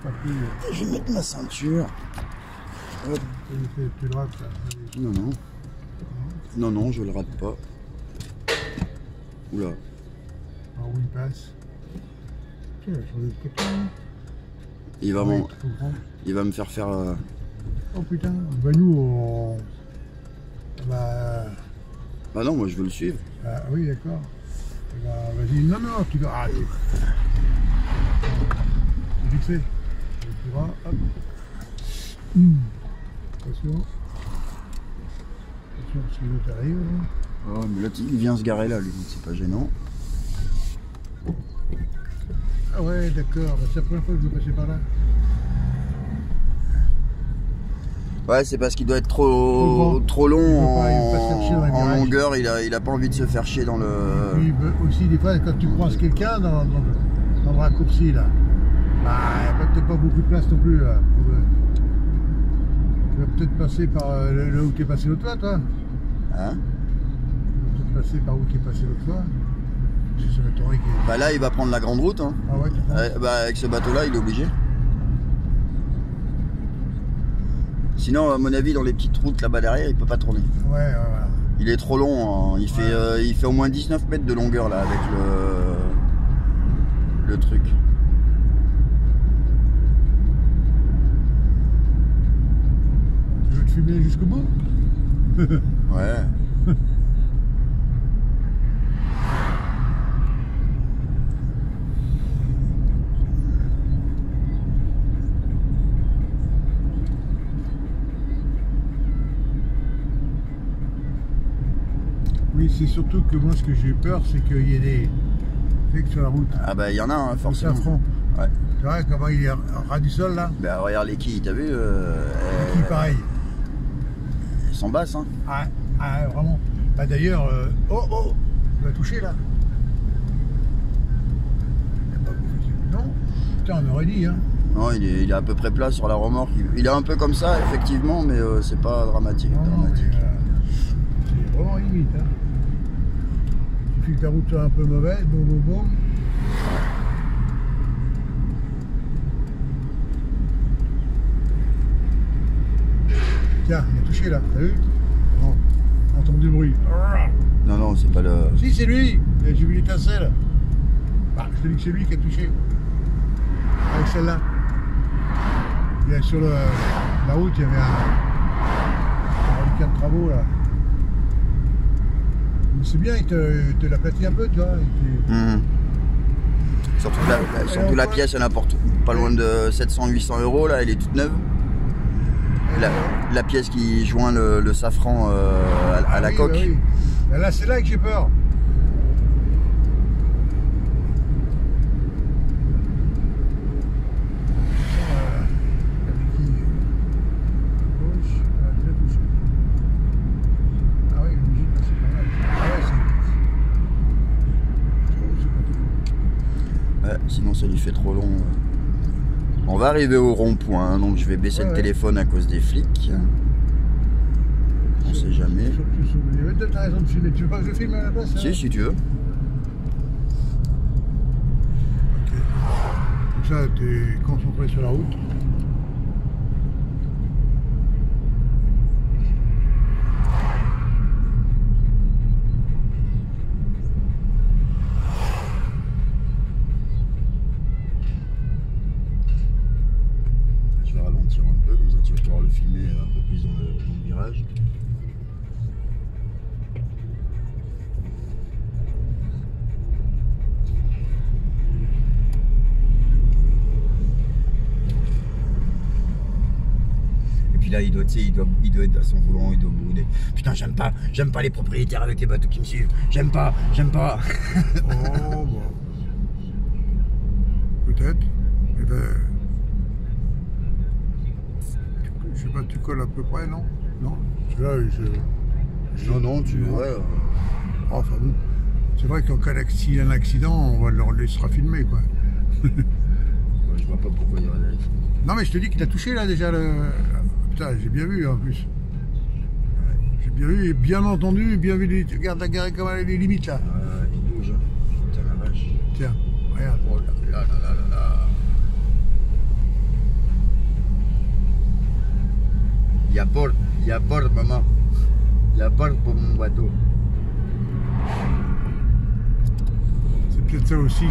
pas plus. Je vais mettre ma ceinture. Hop. Tu le rates là. Non, non. Non, non, je le rate pas. Oula. Alors où il passe. Tiens, sur le côté. Il va, Ouais, il va me faire faire... Oh putain, bah nous on... Bah non, moi je veux le suivre. ah, oui d'accord. Bah, vas-y, non, non, tu dois... Ah, vite fait. Tu vois, hop. Attention. Attention, parce que l'autre arrive. Oh, mais là, il vient se garer là, lui, c'est pas gênant. Ah ouais, d'accord, bah, c'est la première fois que je vais passer par là. Ouais, c'est parce qu'il doit être trop long en longueur, il a pas envie de se faire chier dans le... Et puis aussi, des fois, quand tu croises quelqu'un dans le raccourci, là, bah, il n'y a peut-être pas beaucoup de place non plus, là. Tu vas peut-être passer par là où tu es passé l'autre fois, toi. Hein? Tu vas peut-être passer par où tu es passé l'autre fois. C'est sur le Torrey qui est... Bah là, il va prendre la grande route, hein. Ah ouais, Bah avec ce bateau-là, il est obligé. Sinon, à mon avis, dans les petites routes là-bas derrière, il peut pas tourner. Ouais, ouais, voilà. Il est trop long, hein. Il fait au moins 19 mètres de longueur là avec le truc. Tu veux te filmer jusqu'au bout? Ouais. Oui, c'est surtout que moi, ce que j'ai peur, c'est qu'il y ait des flics sur la route. Ah bah il y en a, hein, forcément. Safran. Ouais. Tu vois comment il est ras du sol, là? Bah regarde les quilles, t'as vu Qui pareil. Elles sont basses, hein. Ah, ah vraiment. Bah d'ailleurs, oh, tu vas toucher là. Non? Putain, on aurait dit, hein. Non, il est à peu près plat sur la remorque. Il est un peu comme ça, effectivement, mais c'est pas dramatique. Non, mais, c'est vraiment limite, hein. Il suffit que ta route soit un peu mauvaise, bon. Tiens, il a touché là, t'as vu? Non, on entend du bruit. Non, non, c'est pas le... Si, c'est lui. J'ai vu l'étincelle. Bah, je te dis que c'est lui qui a touché. Avec celle-là. Sur la route, il y avait un reliquat de travaux là. Mais c'est bien, il te l'aplatit un peu, tu vois. Surtout la pièce, elle apporte pas loin de 700-800 € là, elle est toute neuve. La pièce qui joint le safran à la coque. Bah oui. Et là, c'est là que j'ai peur. Sinon ça lui fait trop long. On va arriver au rond-point, donc je vais baisser le téléphone à cause des flics. On sait jamais. T'as raison de filmer. Tu veux pas que je filme à la place? Si tu veux. Ok. Comme ça, t'es concentré sur la route. Tu vas pouvoir le filmer un peu plus dans le virage. Et puis là, il doit être à son volant, il doit bouder. Putain, j'aime pas les propriétaires avec les bateaux qui me suivent. J'aime pas. Oh, bon. Peut-être. Eh ben... Je sais pas, tu colles à peu près, non? Non? Là, non, tu... Ouais. Enfin bon. C'est vrai qu'en cas d'accident, un accident, on le laissera filmer, quoi. Ouais, je vois pas pourquoi il y aurait des... Non, mais je te dis qu'il a touché, là, déjà, le... Putain, j'ai bien vu, en plus. J'ai bien vu, bien entendu, bien vu. Regarde les limites, là. Ouais, il bouge. Putain, la vache. Tiens, regarde. Oh là là là là là. y a port, maman. Il y a port pour mon bateau. C'est peut-être ça aussi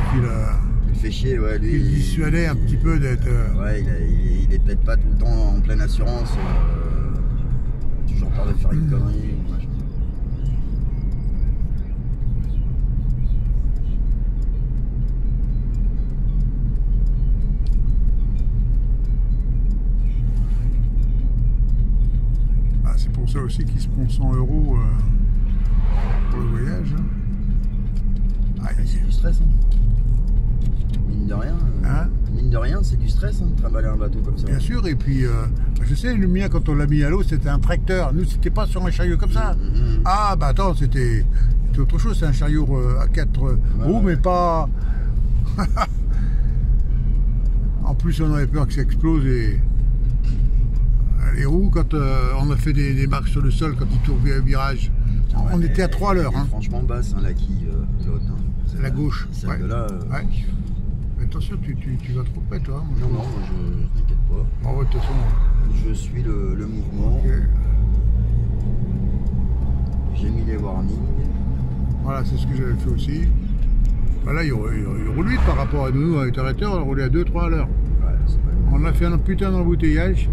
Il fait chier, ouais, lui. Il dissuadait un petit peu d'être. Ouais, il est peut-être pas tout le temps en pleine assurance. Toujours peur de faire une connerie. C'est pour ça aussi qu'il se prend 100 € pour le voyage. Ah, c'est du stress, hein. Mine de rien. Mine de rien, c'est du stress, hein, de trimballer un bateau comme ça. Bien sûr, et puis je sais, le mien, quand on l'a mis à l'eau, c'était un tracteur. Nous, c'était pas sur un chariot comme ça. Ah, bah attends, c'était autre chose, c'est un chariot à 4 roues, mais pas. En plus, on avait peur que ça explose et. Les roues, quand on a fait des marques sur le sol, quand ils tournaient un virage, on était à 3 à l'heure. Hein. Franchement basse, hein, la quille, l'autre. Hein. C'est la gauche. Celle de là. Ouais. Attention, tu vas trop près, toi. Non, moi je t'inquiète pas. Bon, de toute façon. Je suis le mouvement. Okay. J'ai mis les warnings. Voilà, c'est ce que j'avais fait aussi. Bah là, il roule vite par rapport à nous, avec arrêteur, on roulait à 2-3 à l'heure. Ouais, on a fait un putain d'embouteillage.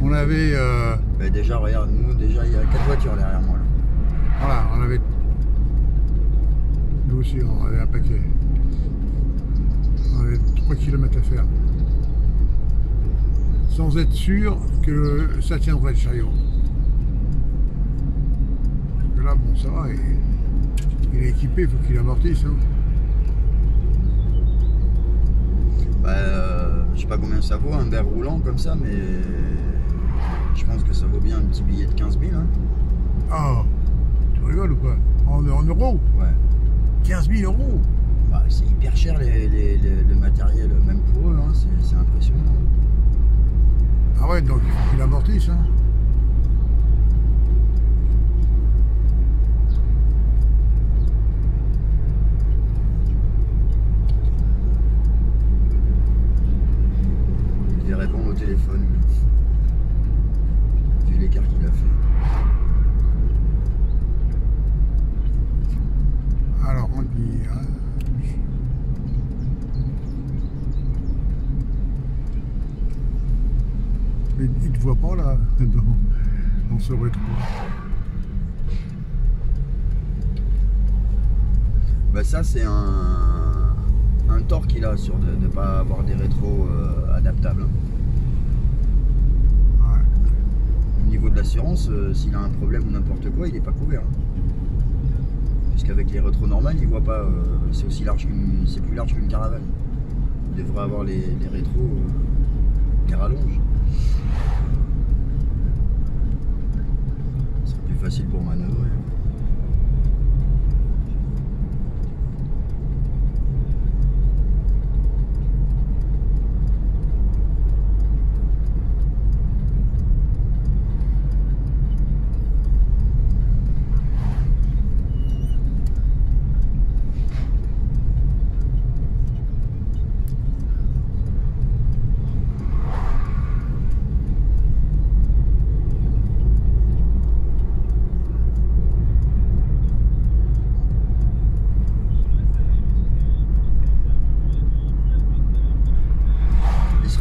On avait. Bah déjà, regarde, nous, déjà, il y a 4 voitures derrière moi. Là. Voilà, on avait. Nous aussi, on avait un paquet. On avait 3 km à faire. Sans être sûr que ça tiendrait le chariot. Parce que là, bon, ça va, il est équipé, il faut qu'il amortisse. Hein. Je sais pas combien ça vaut un verre roulant comme ça, mais je pense que ça vaut bien un petit billet de 15 000. Hein. Ah, tu rigoles ou quoi? En euros? Ouais. 15 000 €? Bah, c'est hyper cher le matériel, même pour eux, hein, c'est impressionnant. Ah ouais, donc il faut qu'il amortisse. Hein. Il répond au téléphone, vu l'écart qu'il a fait. Alors on dit. Hein, mais il ne te voit pas là, dans ce rétro. Bah ça c'est un tort qu'il a sur de ne pas avoir des rétros adaptables. Hein. Ouais. Au niveau de l'assurance, s'il a un problème ou n'importe quoi, il n'est pas couvert. Hein. Puisqu'avec les rétros normales, il voit pas. C'est aussi large c'est plus large qu'une caravane. Il devrait avoir les rétros, les rallonges. Ce serait plus facile pour manœuvrer.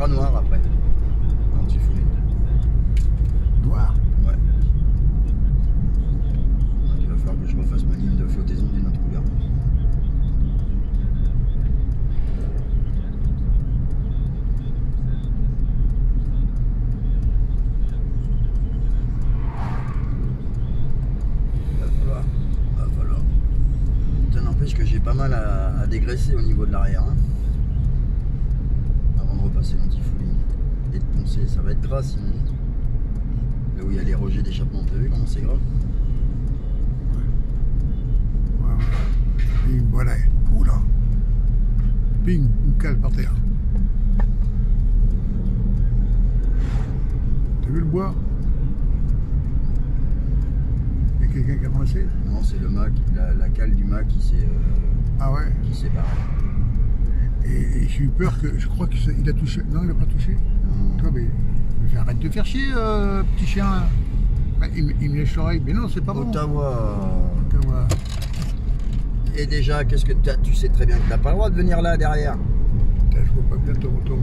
Noir après, quand il faut. Noir? Ouais. Donc, il va falloir que je refasse ma ligne de flottaison d'une autre couleur. Va falloir. Ça n'empêche que j'ai pas mal à dégraisser au niveau de l'arrière. Hein. Repasser l'antifouling et de poncer, ça va être gras sinon. Là où il y a les rejets d'échappement, t'as vu comment c'est gras? Ouais. Ping, voilà. Oula. Ping, une cale par terre. T'as vu le bois? Il y a quelqu'un qui a ramassé? Non, c'est le mât, la cale du mât qui s'est ah ouais? Qui s'est barré. Et j'ai eu peur que, je crois qu'il a touché. Non, il n'a pas touché. Non. Toi, mais Je fais arrête de faire chier, petit chien. Ouais, il me lèche l'oreille, mais non, c'est pas bon. Ottawa. Ottawa. Et déjà, qu'est-ce que tu sais très bien que t'as pas le droit de venir là derrière. Putain, je vois pas bien ton trop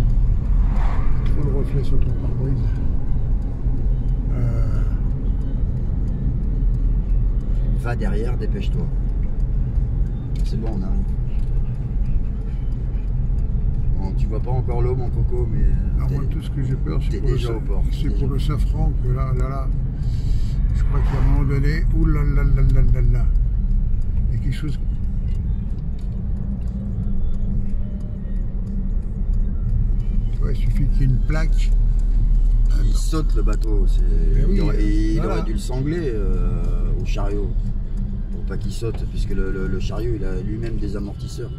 le reflet sur ton pare-brise. Va derrière, dépêche-toi. C'est bon, on arrive. Bon, tu vois pas encore l'eau, mon coco, mais. Moi, tout ce que j'ai peur, c'est pour le safran, que là, je crois qu'à un moment donné, oulalalala, il y a quelque chose. Tu vois, il suffit qu'il y ait une plaque. Il saute le bateau, il aurait dû le sangler au chariot pour pas qu'il saute, puisque le chariot il a lui-même des amortisseurs.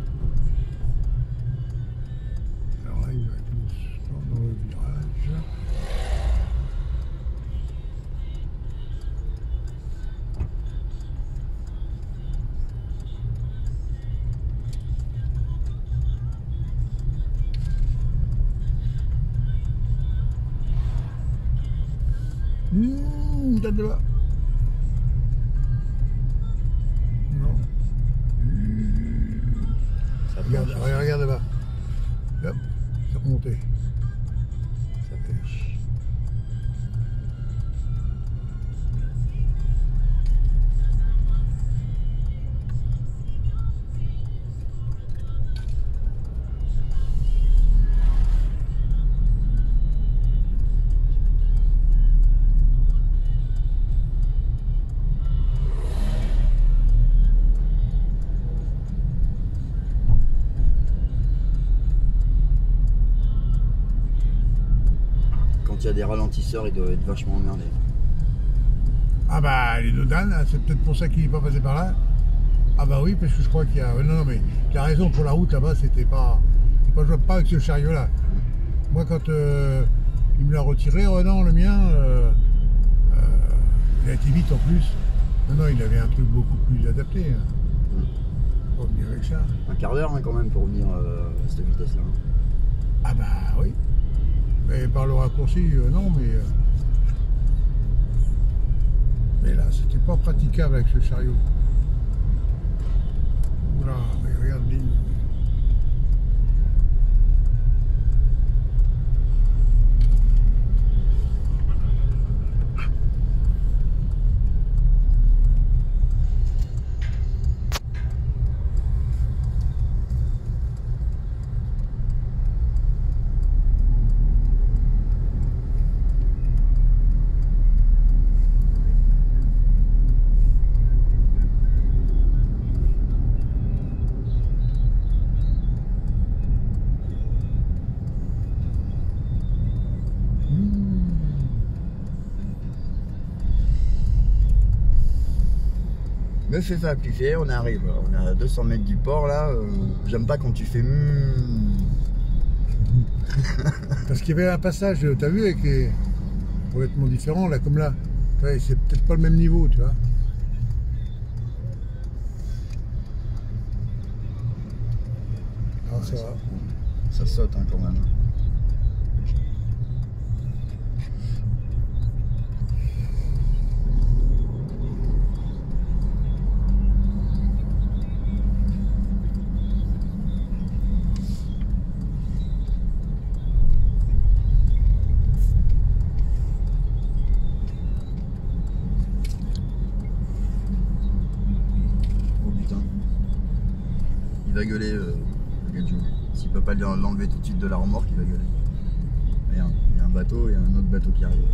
Alors là, il va être dans le virage. Regarde là-bas. Non. Regarde là-bas. Hop, c'est remonté. Ça pêche. Quand il y a des ralentisseurs, il doit être vachement emmerdé. Ah bah les Dodanes, c'est peut-être pour ça qu'il n'est pas passé par là. Ah bah oui, parce que je crois qu'il y a. Non, mais tu as raison, pour la route là-bas, c'était pas. Je ne pas avec ce chariot-là. Moi, quand il me l'a retiré, oh non, le mien, il a été vite en plus. Non, il avait un truc beaucoup plus adapté. Pas venir avec ça. Un quart d'heure hein, quand même pour venir à cette vitesse-là. Ah bah oui. Mais par le raccourci, non, mais là, c'était pas praticable avec ce chariot. Oula, mais regarde l'île. Me fais pas pluffer, on arrive. On est à 200 mètres du port là. J'aime pas quand tu fais Parce qu'il y avait un passage, t'as vu, avec les complètement différent là, comme là. Ouais, c'est peut-être pas le même niveau, tu vois. Alors, ça va. Ça saute hein, quand même. Il va gueuler, le Gadjo. S'il peut pas l'enlever tout de suite de la remorque, il va gueuler. Regarde, il y a un bateau et un autre bateau qui arrive.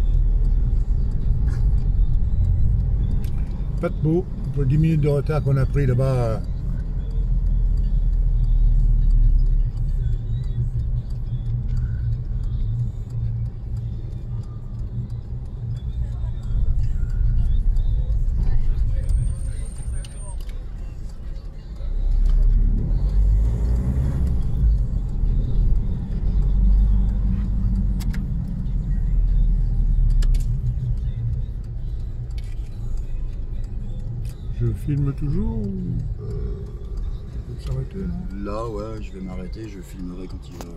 Pas de beau, pour les 10 minutes de retard qu'on a pris là-bas. Je filme toujours ou faut s'arrêter, non? Là, ouais, je vais m'arrêter, je filmerai quand il va.